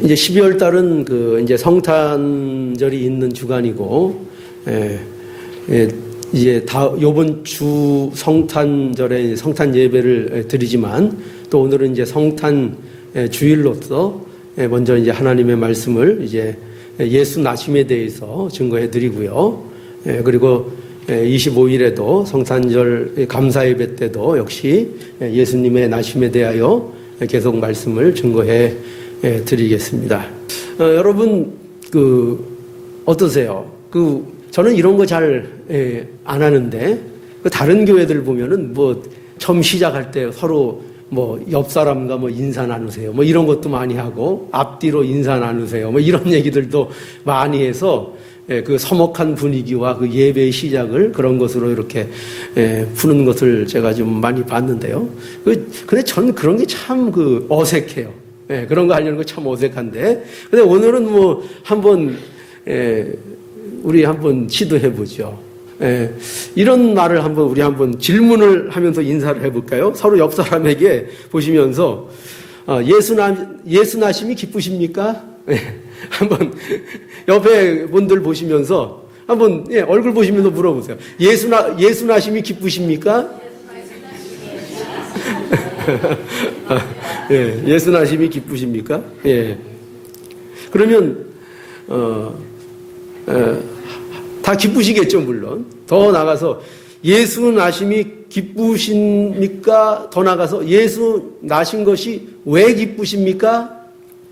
이제 12월 달은 이제 성탄절이 있는 주간이고, 이제 요번 주 성탄절에 성탄 예배를 드리지만, 또 오늘은 이제 성탄 주일로서 먼저 이제 하나님의 말씀을 이제 예수 나심에 대해서 증거해 드리고요. 그리고 25일에도 성탄절 감사 예배 때도 역시 예수님의 나심에 대하여 계속 말씀을 증거해 드리겠습니다. 여러분, 어떠세요? 저는 이런 거 잘 안 하는데, 다른 교회들 보면은 처음 시작할 때 서로 옆 사람과 인사 나누세요. 이런 것도 많이 하고, 앞뒤로 인사 나누세요. 이런 얘기들도 많이 해서, 그 서먹한 분위기와 그 예배의 시작을 그런 것으로 이렇게 푸는 것을 제가 좀 많이 봤는데요. 근데 저는 그런 게 참 어색해요. 그런 거 하려는 거 참 어색한데. 근데 오늘은 우리 한번 시도해보죠. 이런 말을 우리 한번 질문을 하면서 인사를 해볼까요? 서로 옆 사람에게 보시면서, 예수 나심이 기쁘십니까? 한번 옆에 분들 보시면서 한번 얼굴 보시면서 물어보세요. 예수 나심이 기쁘십니까? 예수 나심이 기쁘십니까? 그러면 다 기쁘시겠죠, 물론. 더 나가서 예수 나심이 기쁘십니까? 더 나가서 예수 나신 것이 왜 기쁘십니까?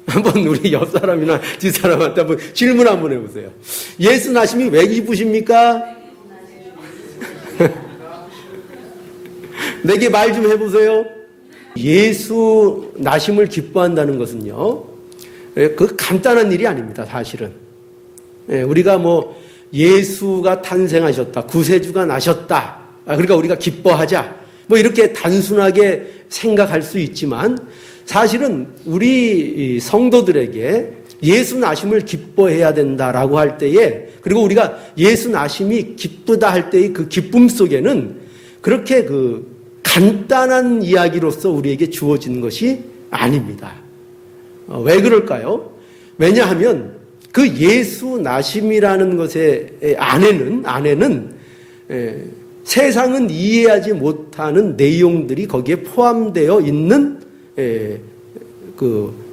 한번 우리 옆 사람이나 뒷 사람한테 한번 질문 한번 해보세요. 예수 나심이 왜 기쁘십니까? 내게 말 좀 해보세요. 예수 나심을 기뻐한다는 것은요, 간단한 일이 아닙니다, 사실은. 우리가 예수가 탄생하셨다, 구세주가 나셨다, 그러니까 우리가 기뻐하자, 이렇게 단순하게 생각할 수 있지만, 사실은 우리 성도들에게 예수 나심을 기뻐해야 된다라고 할 때에, 그리고 우리가 예수 나심이 기쁘다 할 때의 그 기쁨 속에는 그렇게 간단한 이야기로서 우리에게 주어진 것이 아닙니다. 왜 그럴까요? 왜냐하면 그 예수 나심이라는 것의 안에는 세상은 이해하지 못하는 내용들이 거기에 포함되어 있는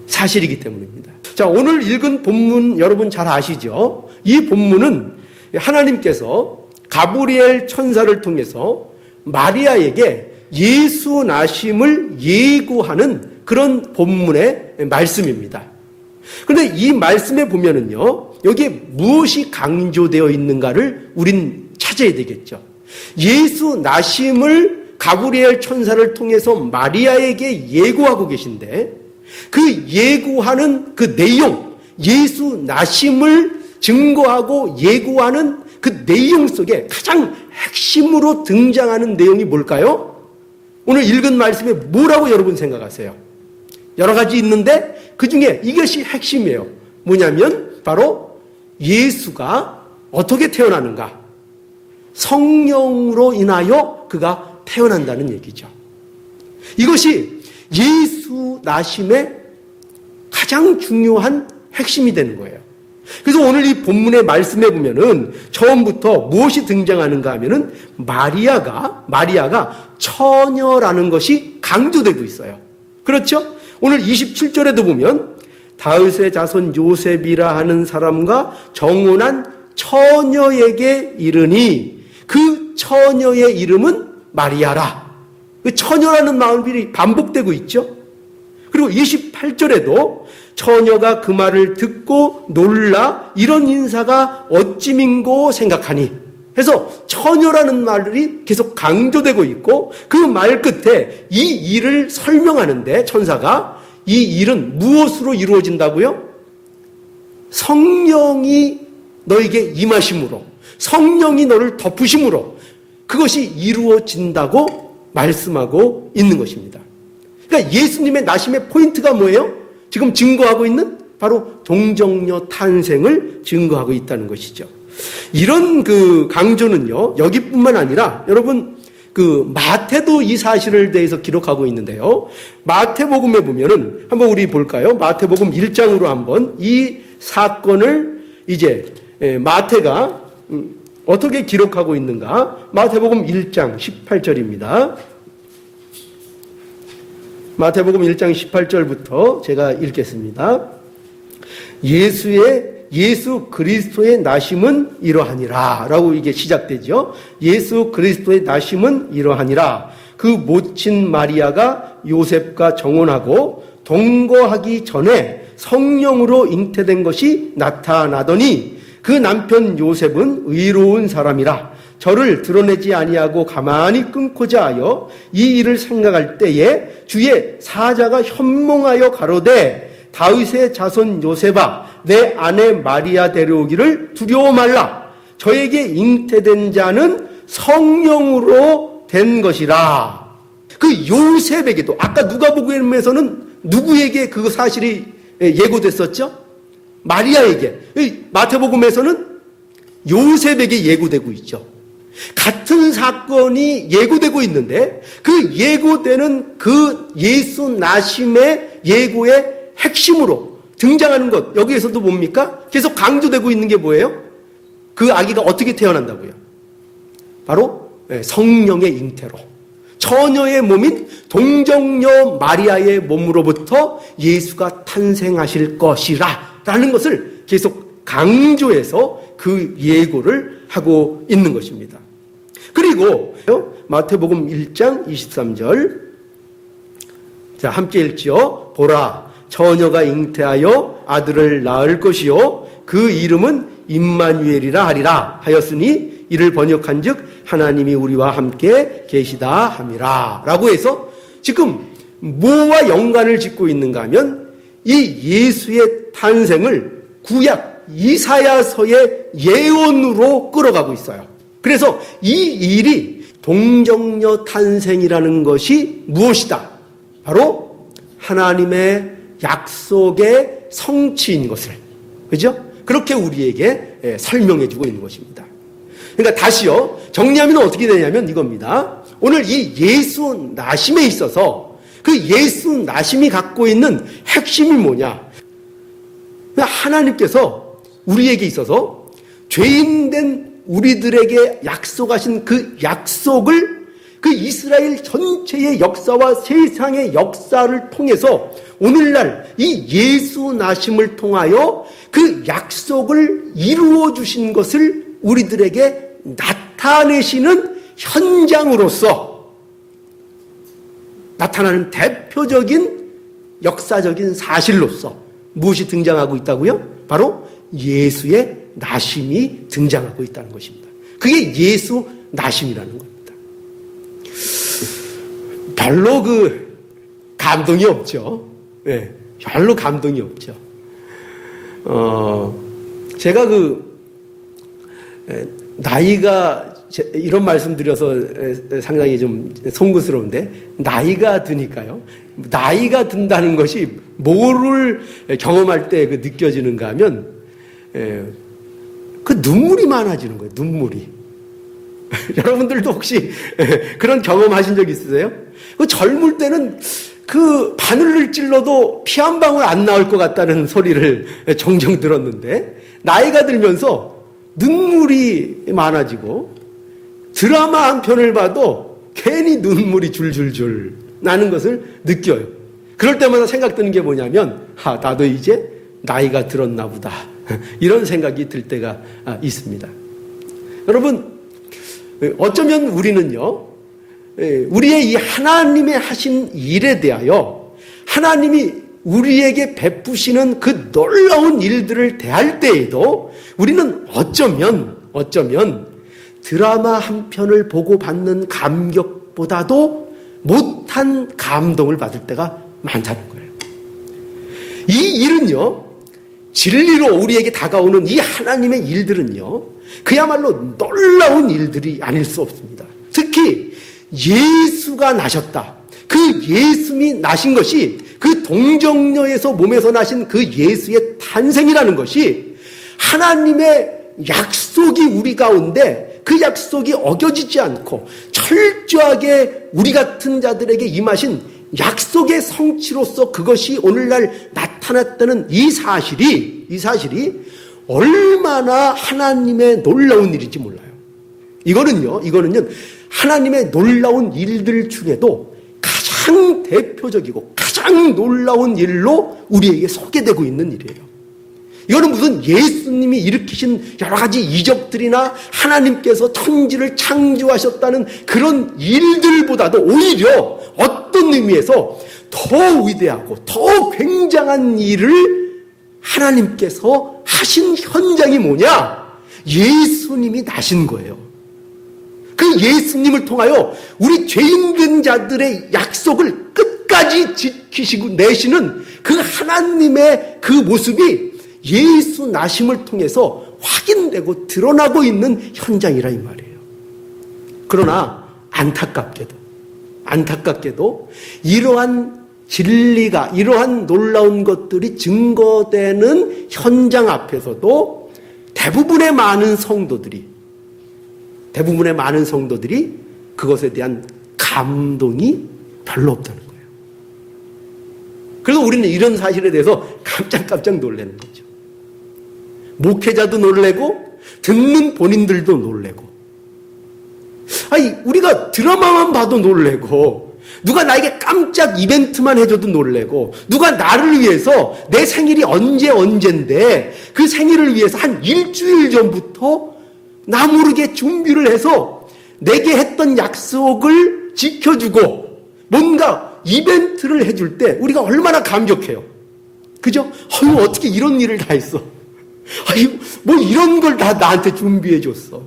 사실이기 때문입니다. 자, 오늘 읽은 본문 여러분 잘 아시죠? 이 본문은 하나님께서 가브리엘 천사를 통해서 마리아에게 예수 나심을 예고하는 그런 본문의 말씀입니다. 그런데 이 말씀에 보면은요, 여기에 무엇이 강조되어 있는가를 우린 찾아야 되겠죠. 예수 나심을 가브리엘 천사를 통해서 마리아에게 예고하고 계신데, 그 예고하는 그 내용, 예수 나심을 증거하고 예고하는 그 내용 속에 가장 핵심으로 등장하는 내용이 뭘까요? 오늘 읽은 말씀에 뭐라고 여러분 생각하세요? 여러 가지 있는데 그 중에 이것이 핵심이에요. 뭐냐면 바로 예수가 어떻게 태어나는가? 성령으로 인하여 그가 태어난다는 얘기죠. 이것이 예수 나심의 가장 중요한 핵심이 되는 거예요. 그래서 오늘 이 본문의 말씀에 보면은 처음부터 무엇이 등장하는가 하면은 마리아가 처녀라는 것이 강조되고 있어요. 그렇죠? 오늘 27절에도 보면 다윗의 자손 요셉이라 하는 사람과 정혼한 처녀에게 이르니 그 처녀의 이름은 마리아라. 그 처녀라는 말이 반복되고 있죠. 그리고 28절에도 처녀가 그 말을 듣고 놀라 이런 인사가 어찌민고 생각하니 해서 처녀라는 말이 계속 강조되고 있고, 그 말 끝에 이 일을 설명하는데 천사가 이 일은 무엇으로 이루어진다고요? 성령이 너에게 임하심으로, 성령이 너를 덮으심으로 그것이 이루어진다고 말씀하고 있는 것입니다. 그러니까 예수님의 나심의 포인트가 뭐예요? 지금 증거하고 있는 바로 동정녀 탄생을 증거하고 있다는 것이죠. 이런 강조는요, 여기뿐만 아니라 여러분 그 마태도 이 사실을 대해서 기록하고 있는데요. 마태복음에 보면은 한번 우리 볼까요? 마태복음 1장으로 한번 이 사건을 이제 마태가 어떻게 기록하고 있는가? 마태복음 1장 18절입니다. 마태복음 1장 18절부터 제가 읽겠습니다. 예수 그리스도의 나심은 이러하니라 라고 이게 시작되죠. 예수 그리스도의 나심은 이러하니라. 그 모친 마리아가 요셉과 정혼하고 동거하기 전에 성령으로 잉태된 것이 나타나더니 그 남편 요셉은 의로운 사람이라 저를 드러내지 아니하고 가만히 끊고자 하여 이 일을 생각할 때에 주의 사자가 현몽하여 가로되 다윗의 자손 요셉아 내 아내 마리아 데려오기를 두려워 말라. 저에게 잉태된 자는 성령으로 된 것이라. 그 요셉에게도 아까 누가복음에서는 누구에게 그 사실이 예고됐었죠? 마리아에게. 마태복음에서는 요셉에게 예고되고 있죠. 같은 사건이 예고되고 있는데 그 예고되는 그 예수 나심의 예고의 핵심으로 등장하는 것, 여기에서도 뭡니까? 계속 강조되고 있는 게 뭐예요? 그 아기가 어떻게 태어난다고요? 바로 성령의 잉태로 처녀의 몸인 동정녀 마리아의 몸으로부터 예수가 탄생하실 것이라 라는 것을 계속 강조해서 그 예고를 하고 있는 것입니다. 그리고 마태복음 1장 23절 자 함께 읽지요. 보라 처녀가 잉태하여 아들을 낳을 것이요 그 이름은 임마누엘이라 하리라 하였으니 이를 번역한즉 하나님이 우리와 함께 계시다 함이라 라고 해서 지금 뭐와 연관을 짓고 있는가 하면 이 예수의 탄생을 구약 이사야서의 예언으로 끌어가고 있어요. 그래서 이 일이 동정녀 탄생이라는 것이 무엇이다? 바로 하나님의 약속의 성취인 것을, 그죠? 그렇게 우리에게 설명해 주고 있는 것입니다. 그러니까 다시요, 정리하면 어떻게 되냐면 이겁니다. 오늘 이 예수 나심에 있어서 그 예수 나심이 갖고 있는 핵심이 뭐냐? 하나님께서 우리에게 있어서 죄인된 우리들에게 약속하신 그 약속을 그 이스라엘 전체의 역사와 세상의 역사를 통해서 오늘날 이 예수 나심을 통하여 그 약속을 이루어 주신 것을 우리들에게 나타내시는 현장으로서 나타나는 대표적인 역사적인 사실로서 무엇이 등장하고 있다고요? 바로 예수의 나심이 등장하고 있다는 것입니다. 그게 예수 나심이라는 겁니다. 별로 감동이 없죠. 네, 별로 감동이 없죠. 제가 나이가 이런 말씀 드려서 상당히 좀 송구스러운데 나이가 드니까요. 나이가 든다는 것이 뭐를 경험할 때 느껴지는가 하면 그 눈물이 많아지는 거예요. 눈물이. 여러분들도 혹시 그런 경험하신 적 있으세요? 그 젊을 때는 그 바늘을 찔러도 피 한 방울 안 나올 것 같다는 소리를 종종 들었는데 나이가 들면서 눈물이 많아지고 드라마 한 편을 봐도 괜히 눈물이 줄줄줄 나는 것을 느껴요. 그럴 때마다 생각드는 게 뭐냐면 나도 이제 나이가 들었나 보다 이런 생각이 들 때가 있습니다. 여러분 어쩌면 우리는요 우리의 이 하나님의 하신 일에 대하여 하나님이 우리에게 베푸시는 그 놀라운 일들을 대할 때에도 우리는 어쩌면 드라마 한 편을 보고 받는 감격보다도 못한 감동을 받을 때가 많다는 거예요. 이 일은요, 진리로 우리에게 다가오는 이 하나님의 일들은요, 그야말로 놀라운 일들이 아닐 수 없습니다. 특히 예수가 나셨다. 그 예수님이 나신 것이 그 동정녀에서 몸에서 나신 그 예수의 탄생이라는 것이 하나님의 약속이 우리 가운데 그 약속이 어겨지지 않고 철저하게 우리 같은 자들에게 임하신 약속의 성취로서 그것이 오늘날 나타났다는 이 사실이 얼마나 하나님의 놀라운 일인지 몰라요. 이거는요, 하나님의 놀라운 일들 중에도 가장 대표적이고 가장 놀라운 일로 우리에게 소개되고 있는 일이에요. 이거는 무슨 예수님이 일으키신 여러 가지 이적들이나 하나님께서 천지를 창조하셨다는 그런 일들보다도 오히려 어떤 의미에서 더 위대하고 더 굉장한 일을 하나님께서 하신 현장이 뭐냐? 예수님이 나신 거예요. 그 예수님을 통하여 우리 죄인된 자들의 약속을 끝까지 지키시고 내시는 그 하나님의 그 모습이 예수 나심을 통해서 확인되고 드러나고 있는 현장이라 이 말이에요. 그러나 안타깝게도 이러한 진리가, 이러한 놀라운 것들이 증거되는 현장 앞에서도 대부분의 많은 성도들이 그것에 대한 감동이 별로 없다는 거예요. 그래서 우리는 이런 사실에 대해서 깜짝 놀라는 거죠. 목회자도 놀래고 듣는 본인들도 놀래고, 우리가 드라마만 봐도 놀래고, 누가 나에게 깜짝 이벤트만 해줘도 놀래고, 누가 나를 위해서 내 생일이 언젠데 그 생일을 위해서 한 일주일 전부터 나 모르게 준비를 해서 내게 했던 약속을 지켜주고 뭔가 이벤트를 해줄 때 우리가 얼마나 감격해요. 그죠? 어떻게 이런 일을 다 했어. 뭐 이런 걸 다 나한테 준비해 줬어.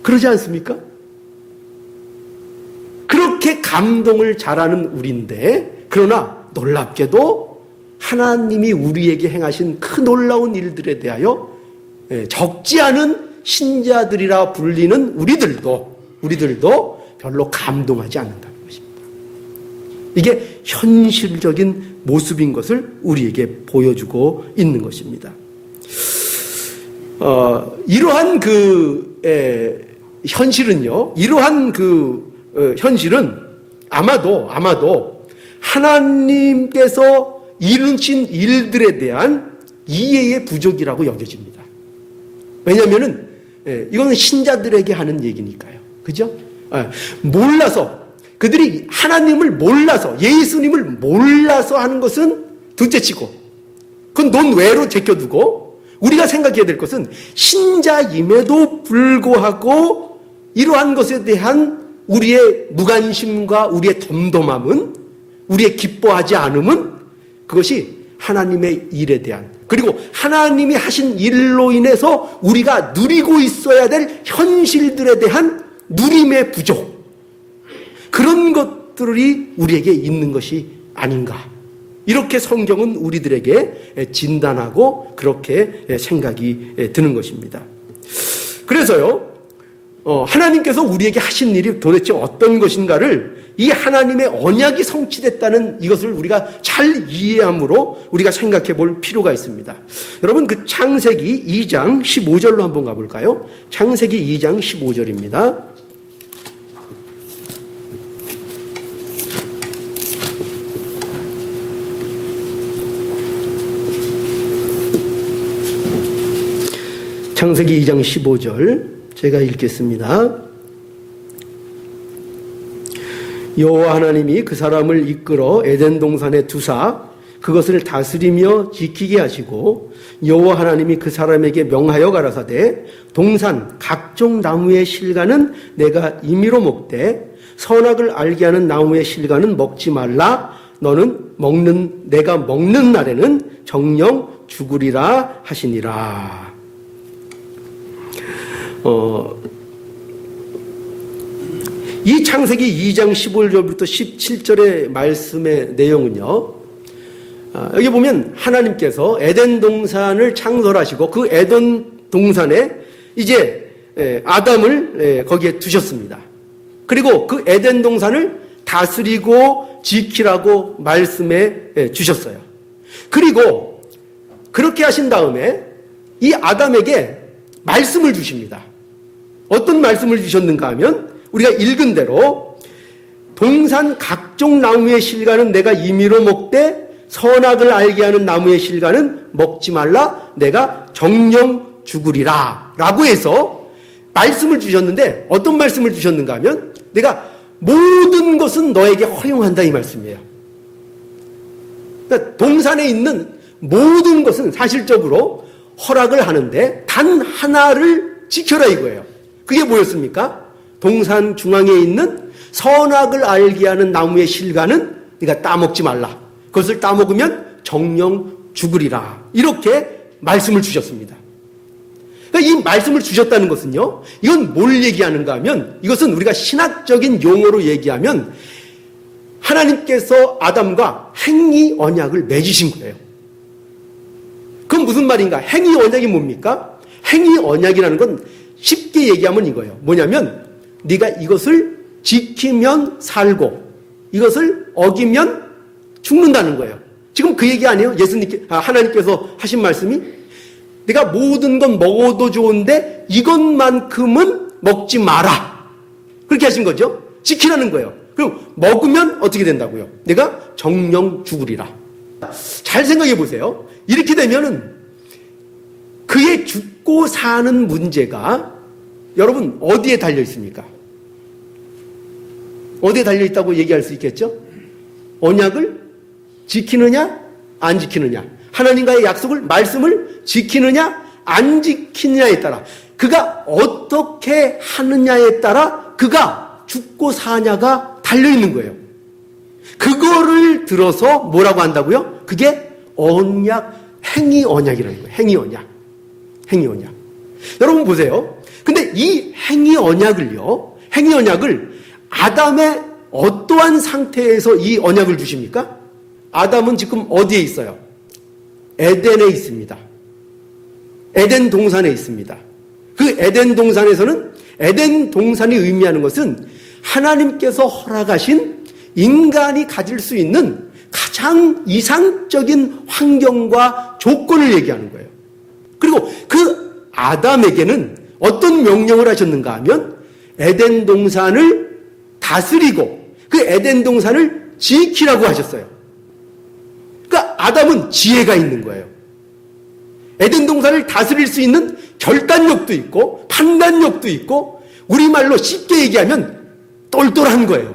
그러지 않습니까? 그렇게 감동을 잘하는 우리인데, 그러나 놀랍게도 하나님이 우리에게 행하신 그 놀라운 일들에 대하여 적지 않은 신자들이라 불리는 우리들도 별로 감동하지 않는다는 것입니다. 이게 현실적인 모습인 것을 우리에게 보여주고 있는 것입니다. 이러한 현실은 아마도 하나님께서 이루신 일들에 대한 이해의 부족이라고 여겨집니다. 왜냐하면은 이거는 신자들에게 하는 얘기니까요. 그죠? 그들이 하나님을 몰라서, 예수님을 몰라서 하는 것은 둘째치고, 그건 논외로 제껴두고, 우리가 생각해야 될 것은 신자임에도 불구하고 이러한 것에 대한 우리의 무관심과 우리의 덤덤함은, 우리의 기뻐하지 않음은, 그것이 하나님의 일에 대한, 그리고 하나님이 하신 일로 인해서 우리가 누리고 있어야 될 현실들에 대한 누림의 부족, 그런 것들이 우리에게 있는 것이 아닌가, 이렇게 성경은 우리들에게 진단하고 그렇게 생각이 드는 것입니다. 그래서요, 하나님께서 우리에게 하신 일이 도대체 어떤 것인가를, 이 하나님의 언약이 성취됐다는 이것을 우리가 잘 이해함으로 우리가 생각해 볼 필요가 있습니다. 여러분, 그 창세기 2장 15절로 한번 가볼까요? 창세기 2장 15절입니다. 창세기 2장 15절 제가 읽겠습니다. 여호와 하나님이 그 사람을 이끌어 에덴 동산에 두사 그것을 다스리며 지키게 하시고, 여호와 하나님이 그 사람에게 명하여 가라사대 동산 각종 나무의 실과는 내가 임의로 먹되 선악을 알게 하는 나무의 실과는 먹지 말라. 너는 내가 먹는 날에는 정녕 죽으리라 하시니라. 이 창세기 2장 15절부터 17절의 말씀의 내용은요, 여기 보면 하나님께서 에덴 동산을 창설하시고 그 에덴 동산에 이제 아담을 거기에 두셨습니다. 그리고 그 에덴 동산을 다스리고 지키라고 말씀해 주셨어요. 그리고 그렇게 하신 다음에 이 아담에게 말씀을 주십니다. 어떤 말씀을 주셨는가 하면 우리가 읽은 대로 동산 각종 나무의 실과는 내가 임의로 먹되 선악을 알게 하는 나무의 실과는 먹지 말라 내가 정령 죽으리라 라고 해서 말씀을 주셨는데 어떤 말씀을 주셨는가 하면 내가 모든 것은 너에게 허용한다 이 말씀이에요. 그러니까 동산에 있는 모든 것은 사실적으로 허락을 하는데 단 하나를 지켜라 이거예요. 그게 뭐였습니까? 동산 중앙에 있는 선악을 알게 하는 나무의 실과는 네가 따먹지 말라. 그것을 따먹으면 정령 죽으리라. 이렇게 말씀을 주셨습니다. 그러니까 이 말씀을 주셨다는 것은요, 이건 뭘 얘기하는가 하면 이것은 우리가 신학적인 용어로 얘기하면 하나님께서 아담과 행위 언약을 맺으신 거예요. 그건 무슨 말인가? 행위 언약이 뭡니까? 행위 언약이라는 건 쉽게 얘기하면 이거예요. 뭐냐면 네가 이것을 지키면 살고 이것을 어기면 죽는다는 거예요. 지금 그 얘기 아니에요? 하나님께서 하신 말씀이 네가 모든 건 먹어도 좋은데 이것만큼은 먹지 마라. 그렇게 하신 거죠. 지키라는 거예요. 그럼 먹으면 어떻게 된다고요? 내가 정령 죽으리라. 잘 생각해 보세요. 이렇게 되면은 그의 죽고 사는 문제가 여러분 어디에 달려 있습니까? 어디에 달려 있다고 얘기할 수 있겠죠? 언약을 지키느냐 안 지키느냐, 하나님과의 약속을 말씀을 지키느냐 안 지키느냐에 따라, 그가 어떻게 하느냐에 따라 그가 죽고 사냐가 달려 있는 거예요. 그거를 들어서 뭐라고 한다고요? 그게 언약, 행위 언약이라는 거예요. 행위 언약. 행위 언약. 여러분 보세요. 근데 이 행위 언약을 아담의 어떠한 상태에서 이 언약을 주십니까? 아담은 지금 어디에 있어요? 에덴에 있습니다. 에덴 동산에 있습니다. 그 에덴 동산에서는, 에덴 동산이 의미하는 것은 하나님께서 허락하신 인간이 가질 수 있는 가장 이상적인 환경과 조건을 얘기하는 거예요. 그리고 그 아담에게는 어떤 명령을 하셨는가 하면 에덴 동산을 다스리고 그 에덴 동산을 지키라고 하셨어요. 그러니까 아담은 지혜가 있는 거예요. 에덴 동산을 다스릴 수 있는 결단력도 있고 판단력도 있고, 우리말로 쉽게 얘기하면 똘똘한 거예요.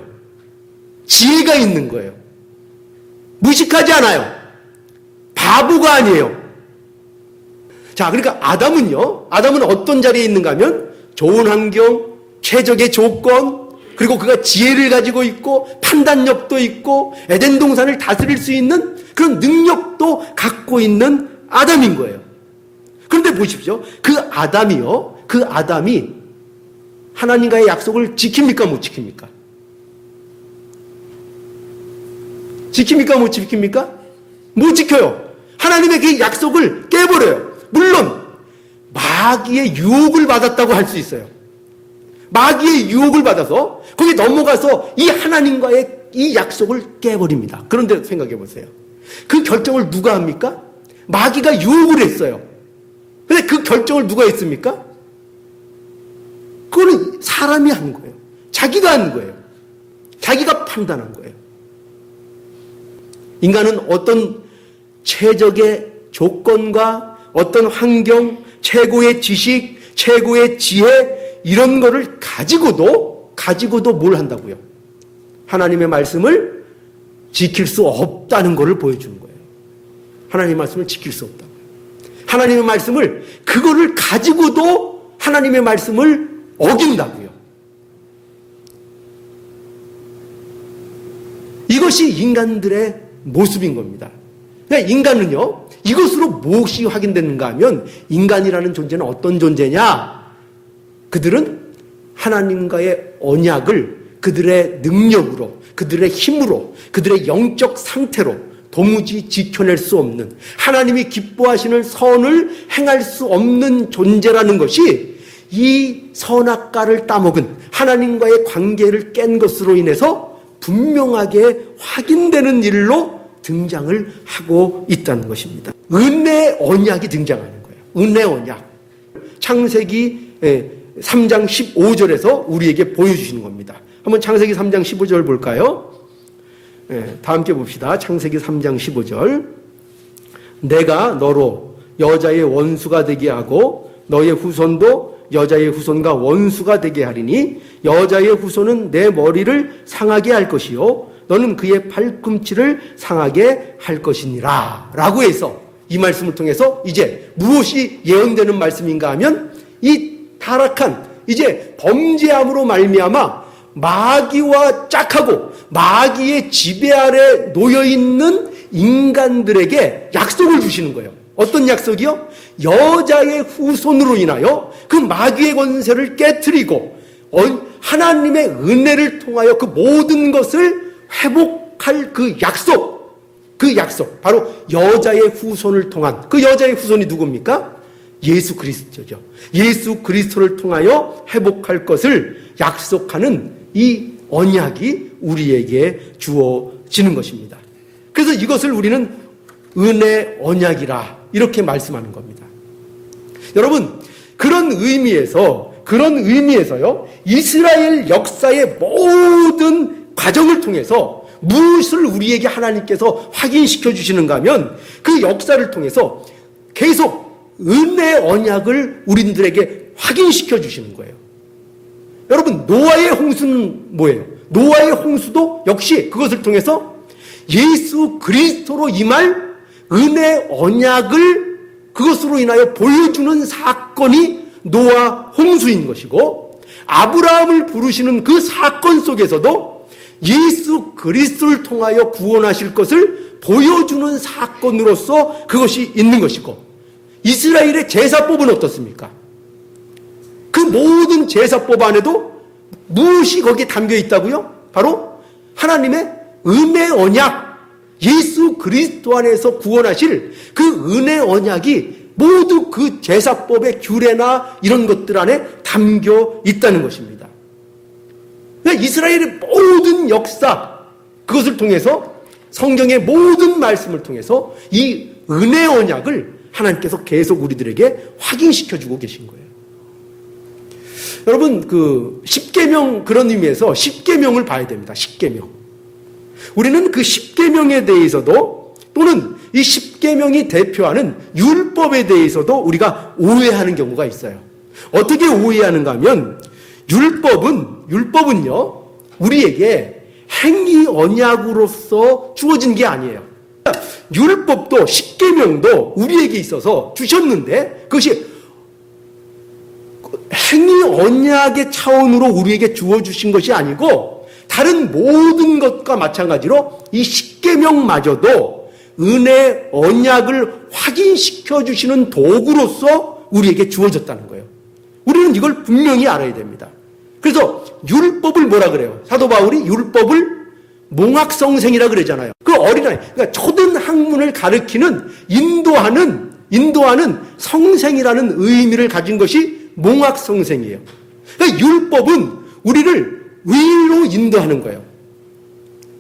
지혜가 있는 거예요. 무식하지 않아요. 바보가 아니에요. 자, 그러니까 아담은 어떤 자리에 있는가 하면 좋은 환경, 최적의 조건, 그리고 그가 지혜를 가지고 있고 판단력도 있고 에덴 동산을 다스릴 수 있는 그런 능력도 갖고 있는 아담인 거예요. 그런데 보십시오. 그 아담이 하나님과의 약속을 지킵니까 못 지킵니까? 지킵니까 못 지킵니까? 못 지켜요. 하나님의 그 약속을 깨버려요. 물론 마귀의 유혹을 받았다고 할 수 있어요. 마귀의 유혹을 받아서 거기 넘어가서 이 하나님과의 이 약속을 깨버립니다. 그런데 생각해 보세요. 그 결정을 누가 합니까? 마귀가 유혹을 했어요. 근데 그 결정을 누가 했습니까? 그거는 사람이 한 거예요. 자기가 한 거예요. 자기가 판단한 거예요. 인간은 어떤 최적의 조건과 어떤 환경, 최고의 지식, 최고의 지혜, 이런 거를 가지고도 뭘 한다고요? 하나님의 말씀을 지킬 수 없다는 것을 보여주는 거예요. 하나님의 말씀을 지킬 수 없다고요. 하나님의 말씀을, 그거를 가지고도 하나님의 말씀을 어긴다고요. 이것이 인간들의 모습인 겁니다. 그러니까 인간은요, 이것으로 무엇이 확인되는가 하면, 인간이라는 존재는 어떤 존재냐? 그들은 하나님과의 언약을 그들의 능력으로, 그들의 힘으로, 그들의 영적 상태로 도무지 지켜낼 수 없는, 하나님이 기뻐하시는 선을 행할 수 없는 존재라는 것이 이 선악과를 따먹은 하나님과의 관계를 깬 것으로 인해서 분명하게 확인되는 일로 등장을 하고 있다는 것입니다. 은혜의 언약이 등장하는 거예요. 은혜의 언약. 창세기 3장 15절에서 우리에게 보여주시는 겁니다. 한번 창세기 3장 15절 볼까요? 다 함께 봅시다. 창세기 3장 15절. 내가 너로 여자의 원수가 되게 하고 너의 후손도 여자의 후손과 원수가 되게 하리니 여자의 후손은 내 머리를 상하게 할 것이요 너는 그의 팔꿈치를 상하게 할 것이니라 라고 해서 이 말씀을 통해서 이제 무엇이 예언되는 말씀인가 하면 이 타락한 이제 범죄함으로 말미암아 마귀와 짝하고 마귀의 지배 아래 놓여있는 인간들에게 약속을 주시는 거예요. 어떤 약속이요? 여자의 후손으로 인하여 그 마귀의 권세를 깨트리고 하나님의 은혜를 통하여 그 모든 것을 회복할 그 약속 바로 여자의 후손을 통한 그 여자의 후손이 누굽니까? 예수 그리스도죠. 예수 그리스도를 통하여 회복할 것을 약속하는 이 언약이 우리에게 주어지는 것입니다. 그래서 이것을 우리는 은혜 언약이라 이렇게 말씀하는 겁니다. 여러분, 그런 의미에서요, 이스라엘 역사의 모든 과정을 통해서 무엇을 우리에게 하나님께서 확인시켜 주시는가 하면 그 역사를 통해서 계속 은혜 언약을 우리들에게 확인시켜 주시는 거예요. 여러분, 노아의 홍수는 뭐예요? 노아의 홍수도 역시 그것을 통해서 예수 그리스도로 임할 은혜 언약을 그것으로 인하여 보여주는 사건이 노아 홍수인 것이고, 아브라함을 부르시는 그 사건 속에서도 예수 그리스도를 통하여 구원하실 것을 보여주는 사건으로서 그것이 있는 것이고, 이스라엘의 제사법은 어떻습니까? 그 모든 제사법 안에도 무엇이 거기에 담겨 있다고요? 바로 하나님의 은혜 언약, 예수 그리스도 안에서 구원하실 그 은혜 언약이 모두 그 제사법의 규례나 이런 것들 안에 담겨 있다는 것입니다. 그러니까 이스라엘의 모든 역사, 그것을 통해서 성경의 모든 말씀을 통해서 이 은혜 언약을 하나님께서 계속 우리들에게 확인시켜주고 계신 거예요. 여러분, 그 십계명, 그런 의미에서 십계명을 봐야 됩니다. 십계명. 우리는 그 십계명에 대해서도, 또는 이 십계명이 대표하는 율법에 대해서도 우리가 오해하는 경우가 있어요. 어떻게 오해하는가 하면, 율법은요, 우리에게 행위 언약으로서 주어진 게 아니에요. 율법도 십계명도 우리에게 있어서 주셨는데, 그것이 행위 언약의 차원으로 우리에게 주어주신 것이 아니고, 다른 모든 것과 마찬가지로 이 십계명마저도 은혜 언약을 확인시켜 주시는 도구로서 우리에게 주어졌다는 거예요. 우리는 이걸 분명히 알아야 됩니다. 그래서 율법을 뭐라 그래요? 사도 바울이 율법을 몽학성생이라 그러잖아요. 그 어린아이, 그러니까 초등 학문을 가르치는 인도하는 성생이라는 의미를 가진 것이 몽학성생이에요. 그러니까 율법은 우리를 위로 인도하는 거예요.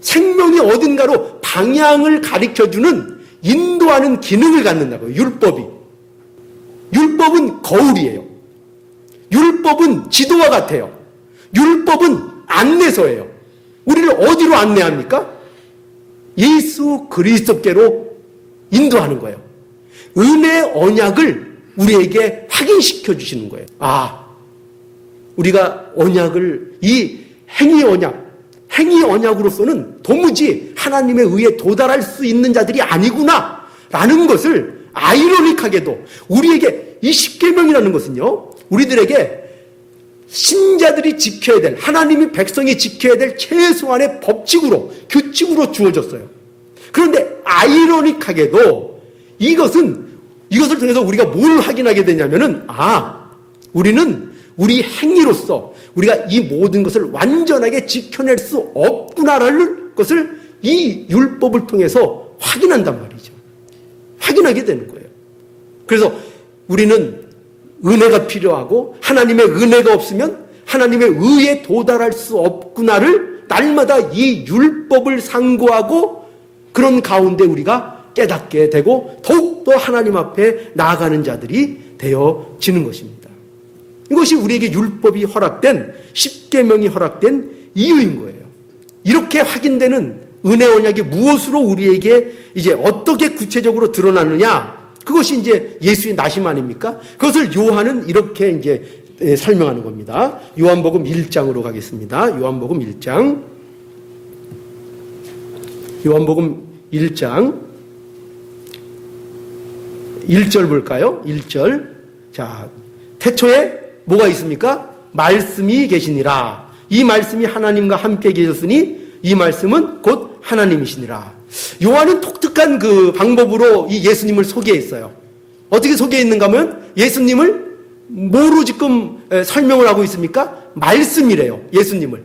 생명이 어딘가로 방향을 가르쳐주는 인도하는 기능을 갖는다고요. 율법은 거울이에요. 율법은 지도와 같아요. 율법은 안내서예요. 우리를 어디로 안내합니까? 예수 그리스도께로 인도하는 거예요. 은혜 언약을 우리에게 확인시켜 주시는 거예요. 아, 우리가 언약을, 이 행위 언약으로서는 도무지 하나님의 의에 도달할 수 있는 자들이 아니구나 라는 것을 아이러니하게도 우리에게, 이 십계명이라는 것은요, 우리들에게 신자들이 지켜야 될, 하나님이 백성이 지켜야 될 최소한의 법칙으로, 규칙으로 주어졌어요. 그런데 아이러니하게도 이것을 통해서 우리가 뭘 확인하게 되냐면은, 우리는 우리 행위로서 우리가 이 모든 것을 완전하게 지켜낼 수 없구나라는 것을 이 율법을 통해서 확인한단 말이죠. 확인하게 되는 거예요. 그래서 우리는 은혜가 필요하고, 하나님의 은혜가 없으면 하나님의 의에 도달할 수 없구나를 날마다 이 율법을 상고하고, 그런 가운데 우리가 깨닫게 되고 더욱더 하나님 앞에 나아가는 자들이 되어지는 것입니다. 이것이 우리에게 율법이 허락된, 십계명이 허락된 이유인 거예요. 이렇게 확인되는 은혜 언약이 무엇으로 우리에게 이제 어떻게 구체적으로 드러나느냐? 그것이 이제 예수의 나심 아닙니까? 그것을 요한은 이렇게 이제 설명하는 겁니다. 요한복음 1장으로 가겠습니다. 요한복음 1장. 요한복음 1장 1절 볼까요? 1절. 자, 태초에 뭐가 있습니까? 말씀이 계시니라. 이 말씀이 하나님과 함께 계셨으니 이 말씀은 곧 하나님이시니라. 요한은 독특한 그 방법으로 이 예수님을 소개했어요. 어떻게 소개했는가 하면 예수님을 뭐로 지금 설명을 하고 있습니까? 말씀이래요. 예수님을.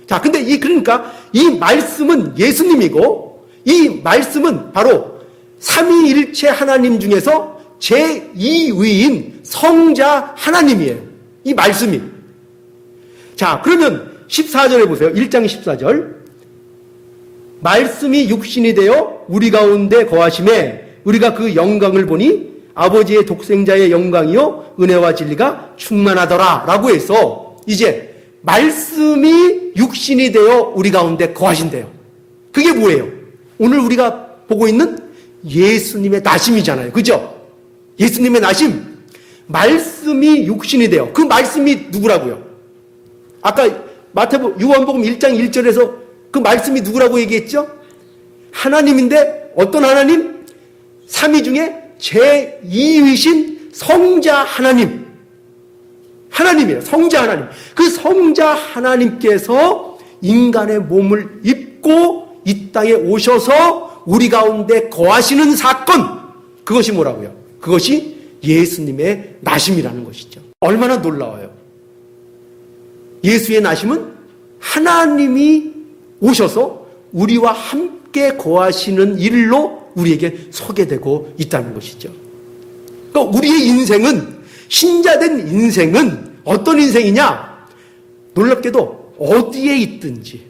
자, 근데 그러니까 이 말씀은 예수님이고 이 말씀은 바로 삼위일체 하나님 중에서 제2위인 성자 하나님이에요. 이 말씀이. 자, 그러면 14절에 보세요. 1장 14절. 말씀이 육신이 되어 우리 가운데 거하심에 우리가 그 영광을 보니 아버지의 독생자의 영광이요 은혜와 진리가 충만하더라 라고 해서 이제 말씀이 육신이 되어 우리 가운데 거하신대요. 그게 뭐예요? 오늘 우리가 보고 있는 예수님의 나심이잖아요. 그죠? 예수님의 나심. 말씀이 육신이 되어. 그 말씀이 누구라고요? 아까 요한복음 1장 1절에서 그 말씀이 누구라고 얘기했죠? 하나님인데 어떤 하나님? 삼위 중에 제2위신 성자 하나님. 하나님이에요. 성자 하나님. 그 성자 하나님께서 인간의 몸을 입고 이 땅에 오셔서 우리 가운데 거하시는 사건. 그것이 뭐라고요? 그것이 예수님의 나심이라는 것이죠. 얼마나 놀라워요. 예수의 나심은 하나님이 오셔서 우리와 함께 거하시는 일로 우리에게 소개되고 있다는 것이죠. 그러니까 우리의 인생은, 신자된 인생은 어떤 인생이냐? 놀랍게도 어디에 있든지,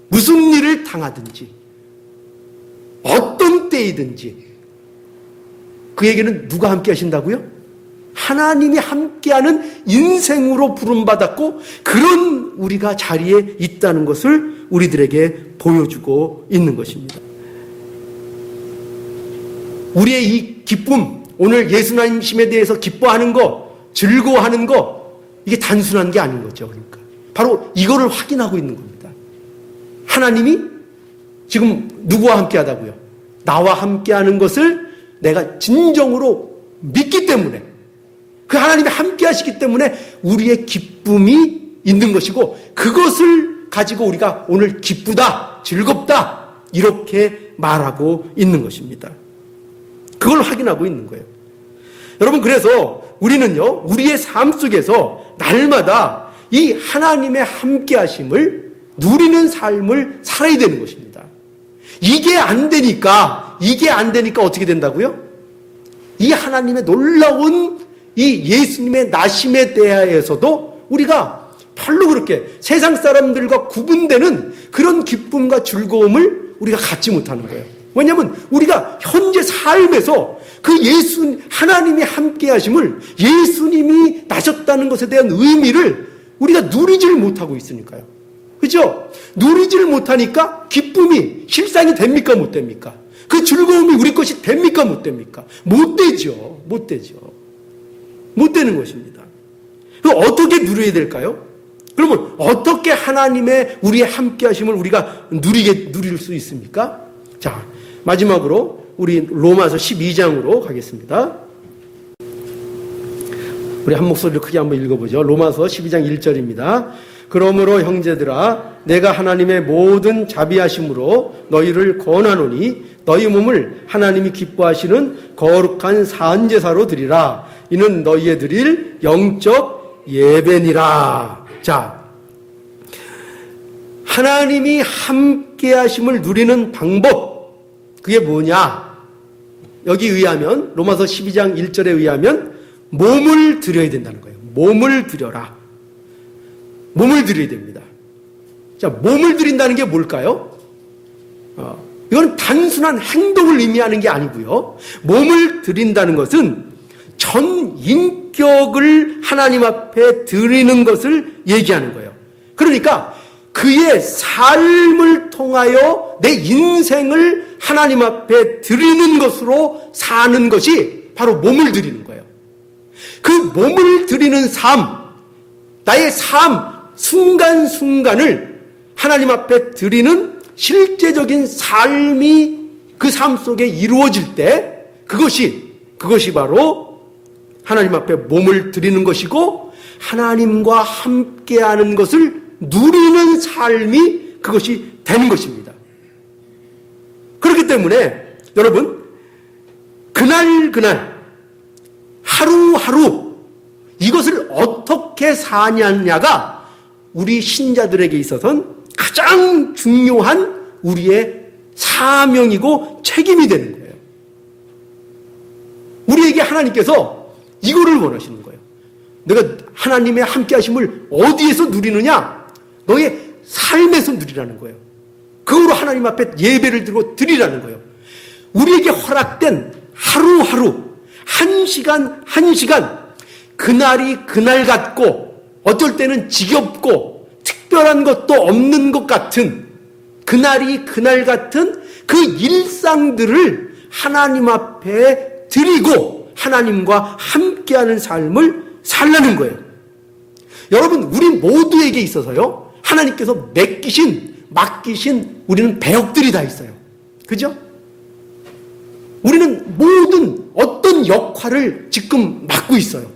무슨 일을 당하든지, 어떤 때이든지 그에게는 누가 함께 하신다고요? 하나님이 함께하는 인생으로 부름받았고 그런 우리가 자리에 있다는 것을 우리들에게 보여주고 있는 것입니다. 우리의 이 기쁨, 오늘 예수님심에 대해서 기뻐하는 거, 즐거워하는 거, 이게 단순한 게 아닌 거죠. 그러니까 바로 이거를 확인하고 있는 겁니다. 하나님이 지금 누구와 함께하다고요? 나와 함께하는 것을 내가 진정으로 믿기 때문에, 그 하나님이 함께 하시기 때문에 우리의 기쁨이 있는 것이고 그것을 가지고 우리가 오늘 기쁘다, 즐겁다 이렇게 말하고 있는 것입니다. 그걸 확인하고 있는 거예요. 여러분, 그래서 우리는요, 우리의 삶 속에서 날마다 이 하나님의 함께 하심을 누리는 삶을 살아야 되는 것입니다. 이게 안 되니까 어떻게 된다고요? 이 하나님의 놀라운 이 예수님의 나심에 대하여서도 우리가 별로 그렇게 세상 사람들과 구분되는 그런 기쁨과 즐거움을 우리가 갖지 못하는 거예요. 왜냐하면 우리가 현재 삶에서 그 하나님이 함께 하심을, 예수님이 나셨다는 것에 대한 의미를 우리가 누리지를 못하고 있으니까요. 그죠? 누리지를 못하니까 기쁨이 실상이 됩니까? 못 됩니까? 그 즐거움이 우리 것이 됩니까? 못 됩니까? 못 되죠. 못 되는 것입니다. 그럼 어떻게 누려야 될까요? 그러면 어떻게 하나님의 우리의 함께 하심을 우리가 누릴 수 있습니까? 자, 마지막으로 우리 로마서 12장으로 가겠습니다. 우리 한 목소리로 크게 한번 읽어보죠. 로마서 12장 1절입니다. 그러므로 형제들아, 내가 하나님의 모든 자비하심으로 너희를 권하노니 너희 몸을 하나님이 기뻐하시는 거룩한 산제사로 드리라. 이는 너희의 드릴 영적 예배니라. 자, 하나님이 함께 하심을 누리는 방법, 그게 뭐냐? 여기 의하면, 로마서 12장 1절에 의하면 몸을 드려야 된다는 거예요. 몸을 드려라. 몸을 드려야 됩니다. 자, 몸을 드린다는 게 뭘까요? 이건 단순한 행동을 의미하는 게 아니고요. 몸을 드린다는 것은 전 인격 인격을 하나님 앞에 드리는 것을 얘기하는 거예요. 그러니까 그의 삶을 통하여 내 인생을 하나님 앞에 드리는 것으로 사는 것이 바로 몸을 드리는 거예요. 그 몸을 드리는 삶, 나의 삶, 순간순간을 하나님 앞에 드리는 실제적인 삶이 그 삶 속에 이루어질 때 그것이 바로 하나님 앞에 몸을 드리는 것이고 하나님과 함께하는 것을 누리는 삶이 그것이 되는 것입니다. 그렇기 때문에 여러분 그날 하루하루 이것을 어떻게 사냐가 우리 신자들에게 있어서는 가장 중요한 우리의 사명이고 책임이 되는 거예요. 우리에게 하나님께서 이거를 원하시는 거예요. 내가 하나님의 함께 하심을 어디에서 누리느냐? 너의 삶에서 누리라는 거예요. 그거로 하나님 앞에 예배를 들고 드리라는 거예요. 우리에게 허락된 하루하루, 한 시간 한 시간, 그날이 그날 같고 어쩔 때는 지겹고 특별한 것도 없는 것 같은 그날이 그날 같은 그 일상들을 하나님 앞에 드리고 하나님과 함께하는 삶을 살라는 거예요. 여러분, 우리 모두에게 있어서요, 하나님께서 맡기신 우리는 배역들이 다 있어요. 그죠? 우리는 모든 어떤 역할을 지금 맡고 있어요.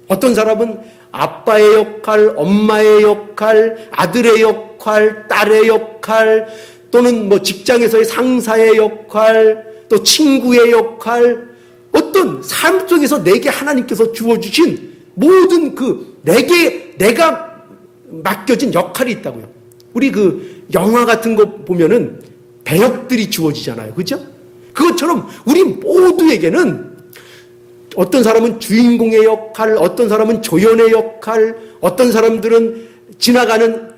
어떤 사람은 아빠의 역할, 엄마의 역할, 아들의 역할, 딸의 역할, 또는 직장에서의 상사의 역할, 또 친구의 역할, 어떤 삶 속에서 내게 하나님께서 주어주신 모든 내가 맡겨진 역할이 있다고요. 우리 영화 같은 거 보면은 배역들이 주어지잖아요. 그죠? 그것처럼 우리 모두에게는 어떤 사람은 주인공의 역할, 어떤 사람은 조연의 역할, 어떤 사람들은 지나가는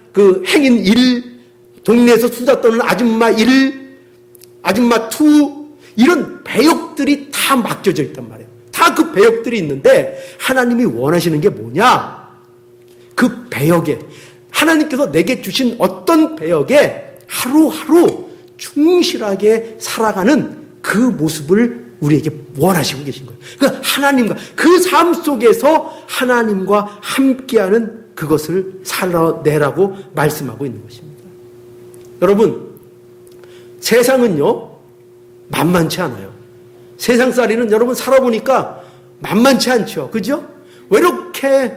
행인 1, 동네에서 수다 떠는 아줌마 1, 아줌마 2, 이런 배역들이 다 맡겨져 있단 말이에요. 다 그 배역들이 있는데 하나님이 원하시는 게 뭐냐? 그 배역에, 하나님께서 내게 주신 어떤 배역에 하루하루 충실하게 살아가는 그 모습을 우리에게 원하시고 계신 거예요. 그러니까 하나님과 그 삶 속에서 하나님과 함께하는 그것을 살아내라고 말씀하고 있는 것입니다. 여러분, 세상은요 만만치 않아요. 세상살이는 여러분 살아보니까 만만치 않죠. 그죠? 왜 이렇게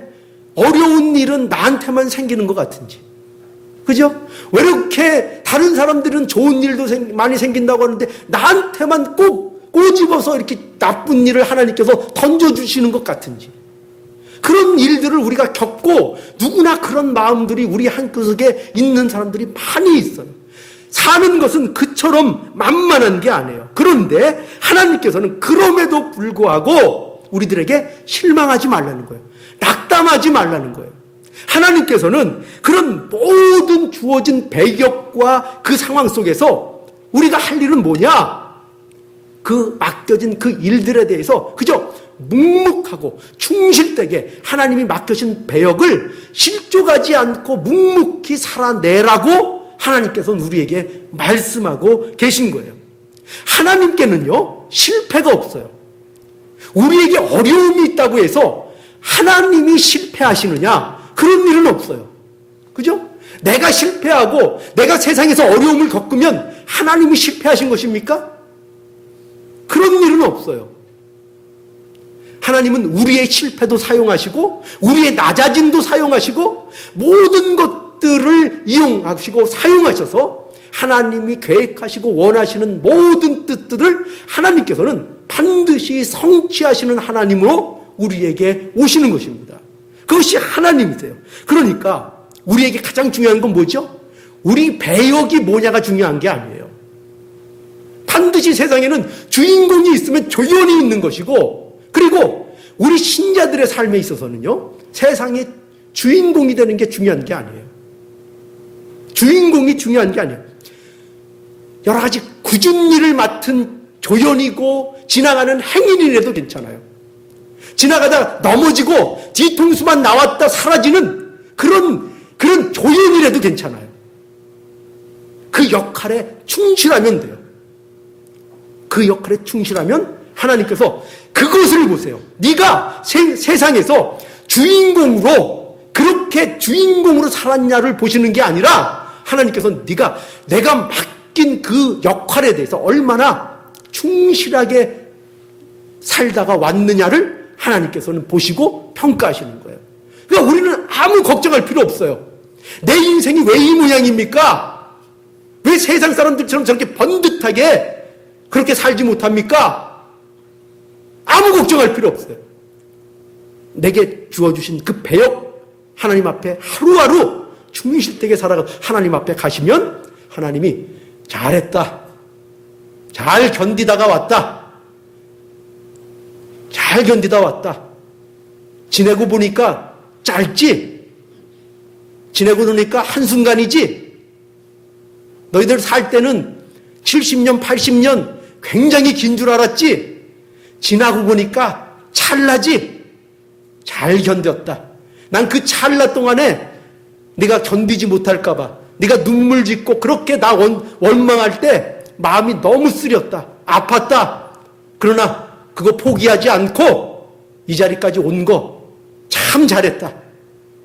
어려운 일은 나한테만 생기는 것 같은지. 그죠? 왜 이렇게 다른 사람들은 좋은 일도 많이 생긴다고 하는데 나한테만 꼭 꼬집어서 이렇게 나쁜 일을 하나님께서 던져주시는 것 같은지. 그런 일들을 우리가 겪고 누구나 그런 마음들이 우리 한구석에 있는 사람들이 많이 있어요. 사는 것은 그처럼 만만한 게 아니에요. 그런데 하나님께서는 그럼에도 불구하고 우리들에게 실망하지 말라는 거예요. 낙담하지 말라는 거예요. 하나님께서는 그런 모든 주어진 배역과 그 상황 속에서 우리가 할 일은 뭐냐? 그 맡겨진 그 일들에 대해서 그저 묵묵하고 충실되게 하나님이 맡겨진 배역을 실족하지 않고 묵묵히 살아내라고 하나님께서는 우리에게 말씀하고 계신 거예요. 하나님께는요 실패가 없어요. 우리에게 어려움이 있다고 해서 하나님이 실패하시느냐? 그런 일은 없어요. 그죠? 내가 실패하고 내가 세상에서 어려움을 겪으면 하나님이 실패하신 것입니까? 그런 일은 없어요. 하나님은 우리의 실패도 사용하시고 우리의 낮아짐도 사용하시고 모든 것들을 이용하시고 사용하셔서 하나님이 계획하시고 원하시는 모든 뜻들을 하나님께서는 반드시 성취하시는 하나님으로 우리에게 오시는 것입니다. 그것이 하나님이세요. 그러니까 우리에게 가장 중요한 건 뭐죠? 우리 배역이 뭐냐가 중요한 게 아니에요. 반드시 세상에는 주인공이 있으면 조연이 있는 것이고, 그리고 우리 신자들의 삶에 있어서는요 세상에 주인공이 되는 게 중요한 게 아니에요. 주인공이 중요한 게 아니에요. 여러 가지 굳은 일을 맡은 조연이고 지나가는 행인이라도 괜찮아요. 지나가다 넘어지고 뒤통수만 나왔다 사라지는 그런 조연이라도 괜찮아요. 그 역할에 충실하면 돼요. 그 역할에 충실하면 하나님께서 그것을 보세요. 네가 세상에서 그렇게 주인공으로 살았냐를 보시는 게 아니라 하나님께서는 내가 맡긴 그 역할에 대해서 얼마나 충실하게 살다가 왔느냐를 하나님께서는 보시고 평가하시는 거예요. 그러니까 우리는 아무 걱정할 필요 없어요. 내 인생이 왜 이 모양입니까? 왜 세상 사람들처럼 저렇게 번듯하게 그렇게 살지 못합니까? 아무 걱정할 필요 없어요. 내게 주어주신 그 배역 하나님 앞에 하루하루 충실되게 살아가 하나님 앞에 가시면 하나님이 잘했다. 잘 견디다가 왔다. 잘 견디다 왔다. 지내고 보니까 짧지? 지내고 보니까 한순간이지? 너희들 살 때는 70년, 80년 굉장히 긴 줄 알았지? 지나고 보니까 찰나지? 잘 견뎠다. 난 그 찰나 동안에 네가 견디지 못할까봐 네가 눈물 짓고 그렇게 나 원망할 때 마음이 너무 쓰렸다. 아팠다. 그러나 그거 포기하지 않고 이 자리까지 온 거 참 잘했다.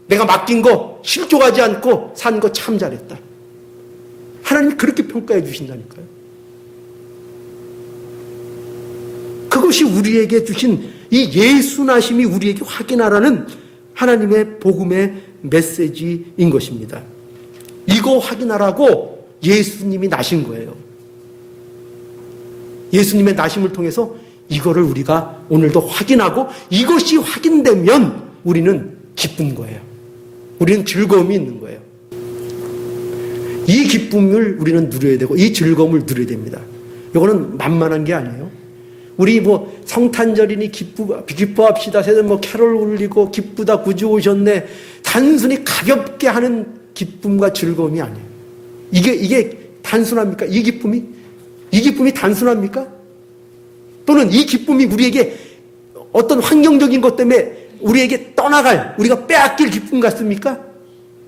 내가 맡긴 거 실족하지 않고 산 거 참 잘했다. 하나님 그렇게 평가해 주신다니까요. 그것이 우리에게 주신 이 예수나심이 우리에게 확인하라는 하나님의 복음의 메시지인 것입니다. 이거 확인하라고 예수님이 나신 거예요. 예수님의 나심을 통해서 이거를 우리가 오늘도 확인하고 이것이 확인되면 우리는 기쁜 거예요. 우리는 즐거움이 있는 거예요. 이 기쁨을 우리는 누려야 되고 이 즐거움을 누려야 됩니다. 이거는 만만한 게 아니에요. 우리 성탄절이니 기뻐합시다. 새들 캐롤 울리고 기쁘다 구주 오셨네. 단순히 가볍게 하는 기쁨과 즐거움이 아니에요. 이게 단순합니까? 이 기쁨이 단순합니까? 또는 이 기쁨이 우리에게 어떤 환경적인 것 때문에 우리에게 떠나갈, 우리가 빼앗길 기쁨 같습니까?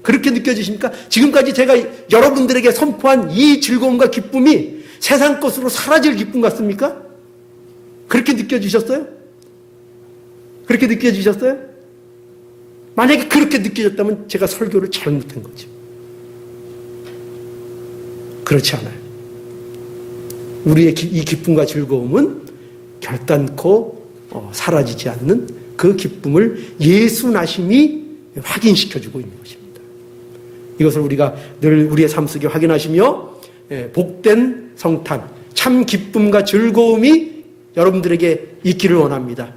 그렇게 느껴지십니까? 지금까지 제가 여러분들에게 선포한 이 즐거움과 기쁨이 세상 것으로 사라질 기쁨 같습니까? 그렇게 느껴지셨어요? 그렇게 느껴지셨어요? 만약에 그렇게 느껴졌다면 제가 설교를 잘못한 거죠. 그렇지 않아요. 우리의 이 기쁨과 즐거움은 결단코 사라지지 않는 그 기쁨을 예수 나심이 확인시켜주고 있는 것입니다. 이것을 우리가 늘 우리의 삶 속에 확인하시며 복된 성탄, 참 기쁨과 즐거움이 여러분들에게 있기를 원합니다.